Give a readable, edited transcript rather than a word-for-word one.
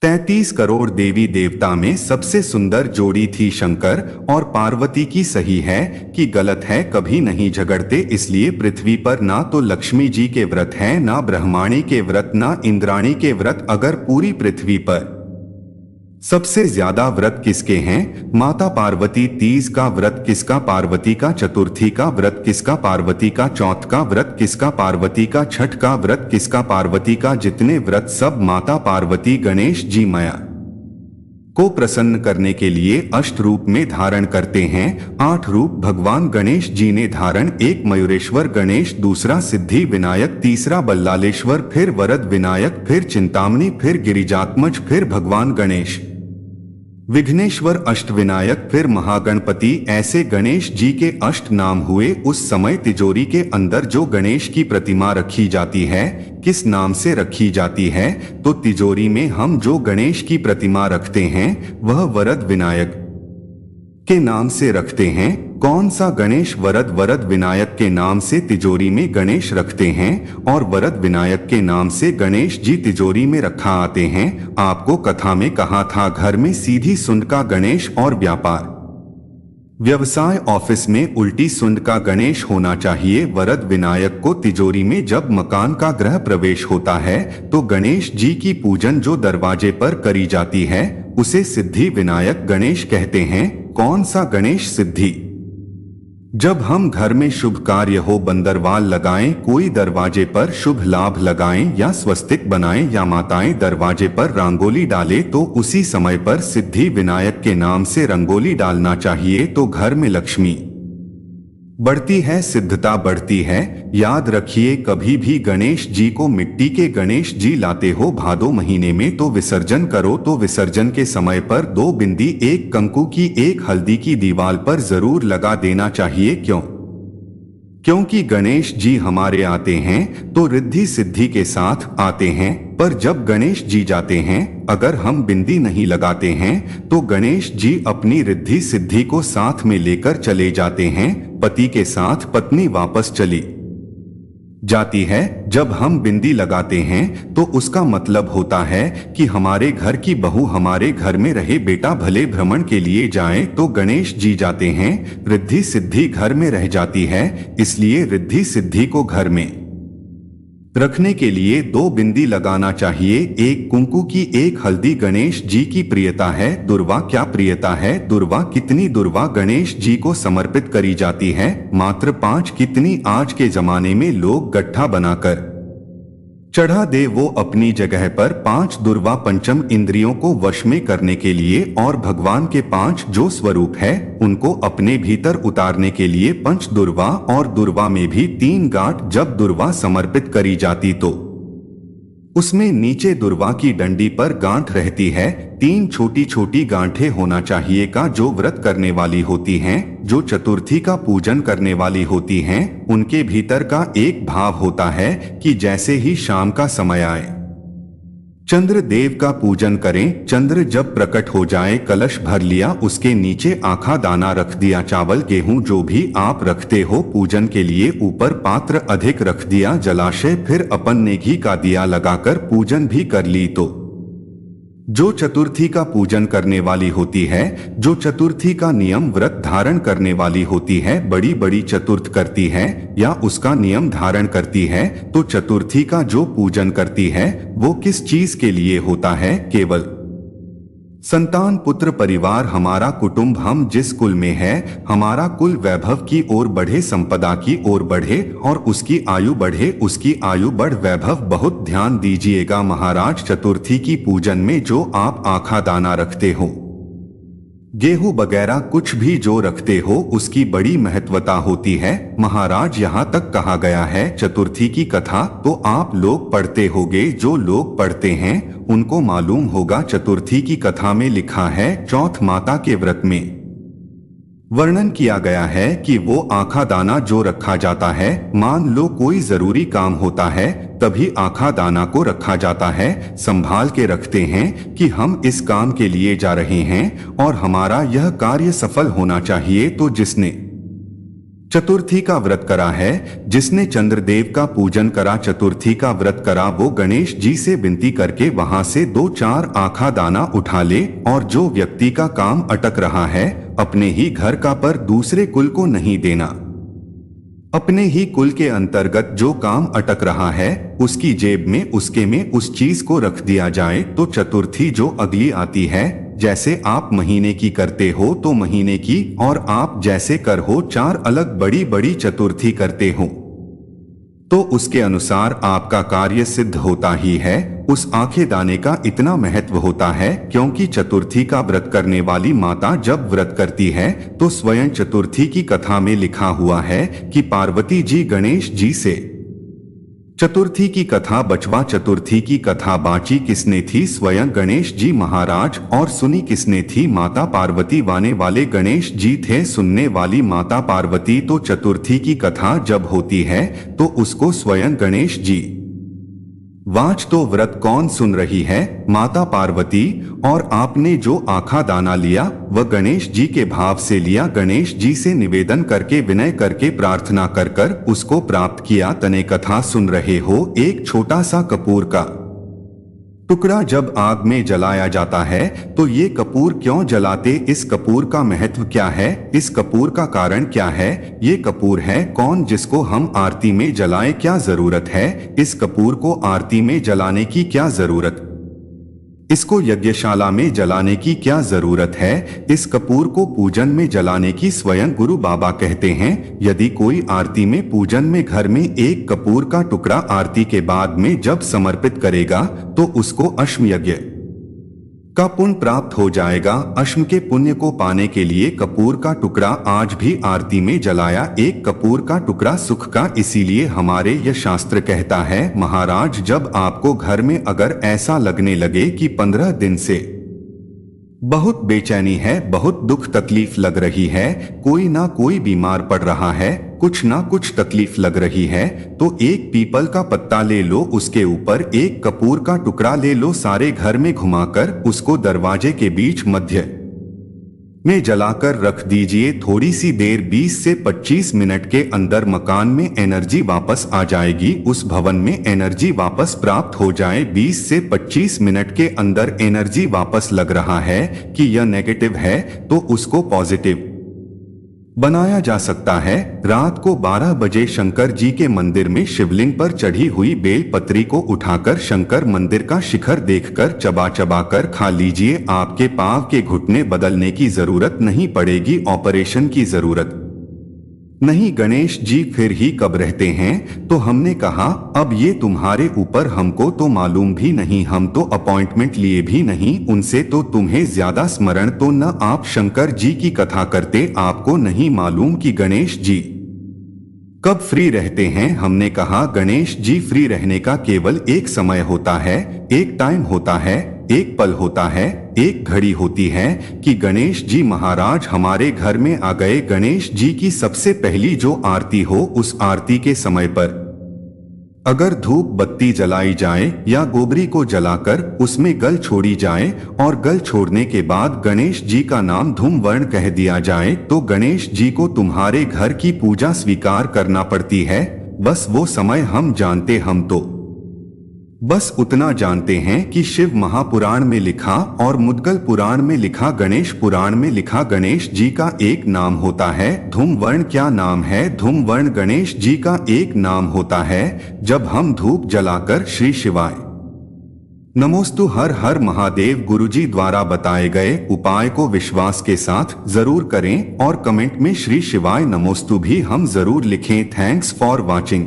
33 करोड़ देवी देवता में सबसे सुंदर जोड़ी थी शंकर और पार्वती की। सही है कि गलत है, कभी नहीं झगड़ते। इसलिए पृथ्वी पर ना तो लक्ष्मी जी के व्रत हैं, ना ब्रह्माणी के व्रत, ना इंद्राणी के व्रत। अगर पूरी पृथ्वी पर सबसे ज्यादा व्रत किसके हैं? माता पार्वती। तीज का व्रत किसका? पार्वती का। चतुर्थी का व्रत किसका? पार्वती का। चौथ का व्रत किसका? पार्वती का। छठ का व्रत किसका? पार्वती का। जितने व्रत सब माता पार्वती गणेश जी माया को प्रसन्न करने के लिए अष्ट रूप में धारण करते हैं। 8 रूप भगवान गणेश जी ने धारण। एक मयूरेश्वर गणेश, दूसरा सिद्धि विनायक, तीसरा बल्लालेश्वर, फिर वरद विनायक, फिर चिंतामणि, फिर गिरिजात्मज, फिर भगवान गणेश विघ्नेश्वर, अष्टविनायक, फिर महागणपति। ऐसे गणेश जी के अष्ट नाम हुए। उस समय तिजोरी के अंदर जो गणेश की प्रतिमा रखी जाती है, किस नाम से रखी जाती है? तो तिजोरी में हम जो गणेश की प्रतिमा रखते हैं वह वरद विनायक के नाम से रखते हैं। कौन सा गणेश? वरद। वरद विनायक के नाम से तिजोरी में गणेश रखते हैं और वरद विनायक के नाम से गणेश जी तिजोरी में रखा आते हैं। आपको कथा में कहा था, घर में सीधी सुंड का गणेश और व्यापार व्यवसाय ऑफिस में उल्टी सुंड का गणेश होना चाहिए। वरद विनायक को तिजोरी में जब मकान का गृह प्रवेश होता है तो गणेश जी की पूजन जो दरवाजे पर करी जाती है उसे सिद्धि विनायक गणेश कहते हैं। कौन सा गणेश? सिद्धि। जब हम घर में शुभ कार्य हो, बंदरवाल लगाएं, कोई दरवाजे पर शुभ लाभ लगाएं या स्वस्तिक बनाएं या माताएं दरवाजे पर रंगोली डालें तो उसी समय पर सिद्धि विनायक के नाम से रंगोली डालना चाहिए। तो घर में लक्ष्मी बढ़ती है, सिद्धता बढ़ती है। याद रखिए, कभी भी गणेश जी को मिट्टी के गणेश जी लाते हो भादो महीने में तो विसर्जन करो। तो विसर्जन के समय पर 2 बिंदी, 1 कंकु की, 1 हल्दी की दीवार पर जरूर लगा देना चाहिए। क्योंकि गणेश जी हमारे आते हैं तो रिद्धि सिद्धि के साथ आते हैं। पर जब गणेश जी जाते हैं, अगर हम बिंदी नहीं लगाते हैं तो गणेश जी अपनी रिद्धि सिद्धि को साथ में लेकर चले जाते हैं। पति के साथ पत्नी वापस चली जाती है। जब हम बिंदी लगाते हैं तो उसका मतलब होता है कि हमारे घर की बहू हमारे घर में रहे, बेटा भले भ्रमण के लिए जाए तो गणेश जी जाते हैं, रिद्धि सिद्धि घर में रह जाती है। इसलिए रिद्धि सिद्धि को घर में रखने के लिए 2 बिंदी लगाना चाहिए, 1 कुंकू की, 1 हल्दी। गणेश जी की प्रियता है दुर्वा। क्या प्रियता है दुर्वा? कितनी दुर्वा गणेश जी को समर्पित करी जाती है? मात्र 5। कितनी? आज के जमाने में लोग गट्ठा बनाकर चढ़ा दे वो अपनी जगह पर 5 दुर्वा पंचम इंद्रियों को वश में करने के लिए और भगवान के 5 जो स्वरूप है उनको अपने भीतर उतारने के लिए 5 दुर्वा। और दुर्वा में भी 3 गांठ। जब दुर्वा समर्पित करी जाती तो उसमें नीचे दुर्वा की डंडी पर गांठ रहती है। 3 छोटी छोटी गांठें होना चाहिए का जो व्रत करने वाली होती हैं, जो चतुर्थी का पूजन करने वाली होती हैं, उनके भीतर का एक भाव होता है कि जैसे ही शाम का समय आए चंद्र देव का पूजन करें। चंद्र जब प्रकट हो जाए, कलश भर लिया, उसके नीचे आखा दाना रख दिया, चावल गेहूं जो भी आप रखते हो पूजन के लिए, ऊपर पात्र अधिक रख दिया, जलाशय, फिर अपन ने घी का दिया लगाकर पूजन भी कर ली। तो जो चतुर्थी का पूजन करने वाली होती है, जो चतुर्थी का नियम व्रत धारण करने वाली होती है, बड़ी बड़ी चतुर्थ करती है या उसका नियम धारण करती है, तो चतुर्थी का जो पूजन करती है वो किस चीज के लिए होता है? केवल संतान, पुत्र, परिवार, हमारा कुटुंब, हम जिस कुल में है, हमारा कुल वैभव की ओर बढ़े, संपदा की ओर बढ़े और उसकी आयु बढ़े, उसकी आयु बढ़, वैभव। बहुत ध्यान दीजिएगा महाराज, चतुर्थी की पूजन में जो आप आखा दाना रखते हो, गेहूं वगैरह कुछ भी जो रखते हो, उसकी बड़ी महत्वता होती है महाराज। यहाँ तक कहा गया है चतुर्थी की कथा तो आप लोग पढ़ते होगे, जो लोग पढ़ते हैं उनको मालूम होगा। चतुर्थी की कथा में लिखा है, चौथ माता के व्रत में वर्णन किया गया है कि वो आखा दाना जो रखा जाता है, मान लो कोई जरूरी काम होता है तभी आखा दाना को रखा जाता है, संभाल के रखते हैं कि हम इस काम के लिए जा रहे हैं और हमारा यह कार्य सफल होना चाहिए। तो जिसने चतुर्थी का व्रत करा है, जिसने चंद्रदेव का पूजन करा, चतुर्थी का व्रत करा, वो गणेश जी से विनती करके वहां से 2-4 आखा दाना उठा ले। और जो व्यक्ति का काम अटक रहा है अपने ही घर का पर दूसरे कुल को नहीं देना, अपने ही कुल के अंतर्गत जो काम अटक रहा है उसकी जेब में उसके में उस चीज को रख दिया जाए। तो चतुर्थी जो अगली आती है, जैसे आप महीने की करते हो तो महीने की, और आप जैसे कर हो 4 अलग बड़ी बड़ी चतुर्थी करते हो तो उसके अनुसार आपका कार्य सिद्ध होता ही है। उस आखे दाने का इतना महत्व होता है क्योंकि चतुर्थी का व्रत करने वाली माता जब व्रत करती है तो स्वयं चतुर्थी की कथा में लिखा हुआ है कि पार्वती जी गणेश जी से चतुर्थी की कथा बचवा, चतुर्थी की कथा बाची किसने थी, स्वयं गणेश जी महाराज, और सुनी किसने थी, माता पार्वती। वाने वाले गणेश जी थे, सुनने वाली माता पार्वती। तो चतुर्थी की कथा जब होती है तो उसको स्वयं गणेश जी वाच। तो व्रत कौन सुन रही है, माता पार्वती। और आपने जो आखा दाना लिया वह गणेश जी के भाव से लिया, गणेश जी से निवेदन करके विनय करके प्रार्थना कर कर उसको प्राप्त किया। तने कथा सुन रहे हो, एक छोटा सा कपूर का टुकड़ा जब आग में जलाया जाता है तो ये कपूर क्यों जलाते, इस कपूर का महत्व क्या है, इस कपूर का कारण क्या है, ये कपूर है कौन जिसको हम आरती में जलाएं, क्या जरूरत है इस कपूर को आरती में जलाने की, क्या जरूरत इसको यज्ञशाला में जलाने की, क्या जरूरत है इस कपूर को पूजन में जलाने की। स्वयं गुरु बाबा कहते हैं, यदि कोई आरती में पूजन में घर में एक कपूर का टुकड़ा आरती के बाद में जब समर्पित करेगा तो उसको अश्म यज्ञ का पुण्य प्राप्त हो जाएगा। अश्म के पुण्य को पाने के लिए कपूर का टुकड़ा आज भी आरती में जलाया, एक कपूर का टुकड़ा सुख का। इसीलिए हमारे यह शास्त्र कहता है, महाराज जब आपको घर में अगर ऐसा लगने लगे कि 15 दिन से बहुत बेचैनी है, बहुत दुख तकलीफ लग रही है, कोई ना कोई बीमार पड़ रहा है, कुछ ना कुछ तकलीफ लग रही है, तो एक पीपल का पत्ता ले लो, उसके ऊपर एक कपूर का टुकड़ा ले लो, सारे घर में घुमाकर उसको दरवाजे के बीच मध्य में जलाकर रख दीजिए। थोड़ी सी देर 20 से 25 मिनट के अंदर मकान में एनर्जी वापस आ जाएगी, उस भवन में एनर्जी वापस प्राप्त हो जाए। 20 से 25 मिनट के अंदर एनर्जी वापस लग रहा है कि यह नेगेटिव है तो उसको पॉजिटिव बनाया जा सकता है। रात को 12 बजे शंकर जी के मंदिर में शिवलिंग पर चढ़ी हुई बेल पत्री को उठाकर शंकर मंदिर का शिखर देखकर चबा चबा कर खा लीजिए। आपके पांव के घुटने बदलने की जरूरत नहीं पड़ेगी, ऑपरेशन की जरूरत नहीं। गणेश जी फिर ही कब रहते हैं, तो हमने कहा अब ये तुम्हारे ऊपर, हमको तो मालूम भी नहीं, हम तो अपॉइंटमेंट लिए भी नहीं उनसे, तो तुम्हें ज्यादा स्मरण तो न आप शंकर जी की कथा करते, आपको नहीं मालूम कि गणेश जी कब फ्री रहते हैं। हमने कहा गणेश जी फ्री रहने का केवल एक समय होता है, एक टाइम होता है, एक पल होता है, एक घड़ी होती है कि गणेश जी महाराज हमारे घर में आ गए। गणेश जी की सबसे पहली जो आरती हो उस आरती के समय पर अगर धूप बत्ती जलाई जाए या गोबरी को जलाकर उसमें गल छोड़ी जाए और गल छोड़ने के बाद गणेश जी का नाम धूम वर्ण कह दिया जाए तो गणेश जी को तुम्हारे घर की पूजा स्वीकार करना पड़ती है। बस वो समय हम जानते, हम तो बस उतना जानते हैं कि शिव महापुराण में लिखा और मुद्गल पुराण में लिखा, गणेश पुराण में लिखा गणेश जी का एक नाम होता है धूम वर्ण। क्या नाम है धूम वर्ण? गणेश जी का एक नाम होता है। जब हम धूप जलाकर श्री शिवाय नमोस्तु हर हर महादेव गुरुजी द्वारा बताए गए उपाय को विश्वास के साथ जरूर करें और कमेंट में श्री शिवाय नमोस्तु भी हम जरूर लिखें। Thanks for watching.